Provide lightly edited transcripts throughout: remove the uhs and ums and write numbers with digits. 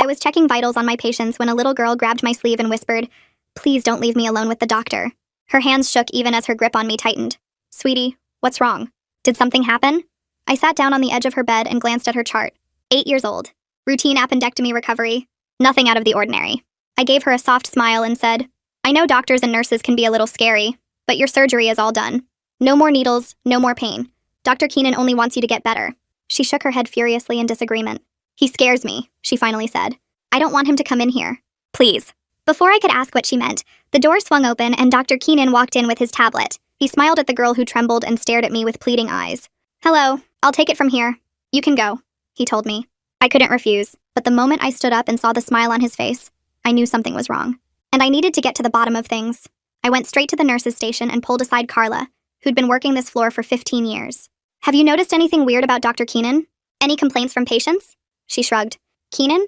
I was checking vitals on my patients when a little girl grabbed my sleeve and whispered, "Please don't leave me alone with the doctor." Her hands shook even as her grip on me tightened. "Sweetie, what's wrong? Did something happen?" I sat down on the edge of her bed and glanced at her chart. 8 years old. Routine appendectomy recovery. Nothing out of the ordinary. I gave her a soft smile and said, "I know doctors and nurses can be a little scary, but your surgery is all done. No more needles, no more pain. Dr. Keenan only wants you to get better." She shook her head furiously in disagreement. "He scares me," she finally said. "I don't want him to come in here. Please." Before I could ask what she meant, the door swung open and Dr. Keenan walked in with his tablet. He smiled at the girl who trembled and stared at me with pleading eyes. "Hello, I'll take it from here. You can go," he told me. I couldn't refuse, but the moment I stood up and saw the smile on his face, I knew something was wrong. And I needed to get to the bottom of things. I went straight to the nurse's station and pulled aside Carla, who'd been working this floor for 15 years. "Have you noticed anything weird about Dr. Keenan? Any complaints from patients?" She shrugged. "Keenan?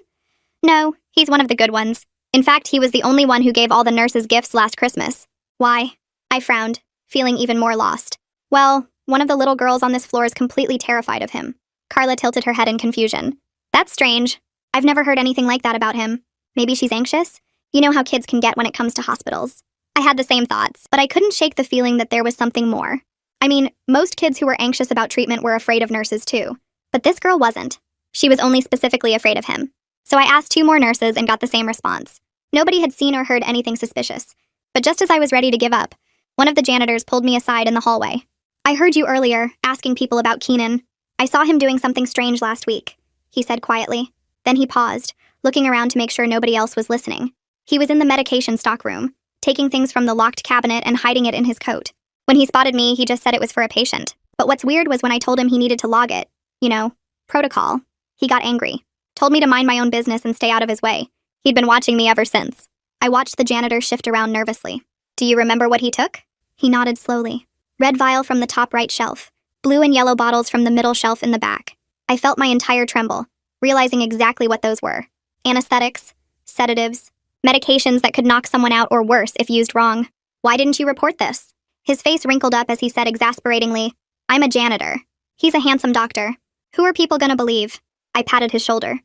No, he's one of the good ones. In fact, he was the only one who gave all the nurses gifts last Christmas." "Why?" I frowned, feeling even more lost. "Well, one of the little girls on this floor is completely terrified of him." Carla tilted her head in confusion. "That's strange. I've never heard anything like that about him. Maybe she's anxious? You know how kids can get when it comes to hospitals." I had the same thoughts, but I couldn't shake the feeling that there was something more. I mean, most kids who were anxious about treatment were afraid of nurses too. But this girl wasn't. She was only specifically afraid of him. So I asked 2 more nurses and got the same response. Nobody had seen or heard anything suspicious. But just as I was ready to give up, one of the janitors pulled me aside in the hallway. "I heard you earlier, asking people about Keenan. I saw him doing something strange last week," he said quietly. Then he paused, looking around to make sure nobody else was listening. He was in the medication stockroom, taking things from the locked cabinet and hiding it in his coat. When he spotted me, he just said it was for a patient. But what's weird was when I told him he needed to log it. You know, protocol. He got angry. Told me to mind my own business and stay out of his way. He'd been watching me ever since. I watched the janitor shift around nervously. "Do you remember what he took?" He nodded slowly. "Red vial from the top right shelf. Blue and yellow bottles from the middle shelf in the back." I felt my entire tremble, realizing exactly what those were. Anesthetics, sedatives, medications that could knock someone out or worse if used wrong. "Why didn't you report this?" His face wrinkled up as he said exasperatingly, "I'm a janitor. He's a handsome doctor. Who are people gonna believe?" I patted his shoulder.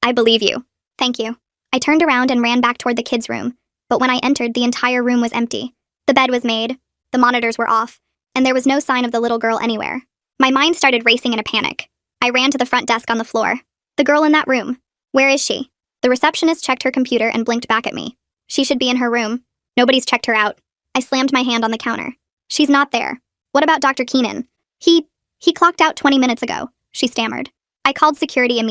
"I believe you." "Thank you." I turned around and ran back toward the kids' room, but when I entered, the entire room was empty. The bed was made, the monitors were off, and there was no sign of the little girl anywhere. My mind started racing in a panic. I ran to the front desk on the floor. "The girl in that room. Where is she?" The receptionist checked her computer and blinked back at me. "She should be in her room. Nobody's checked her out." I slammed my hand on the counter. "She's not there. What about Dr. Keenan?" He clocked out 20 minutes ago," she stammered. I called security immediately.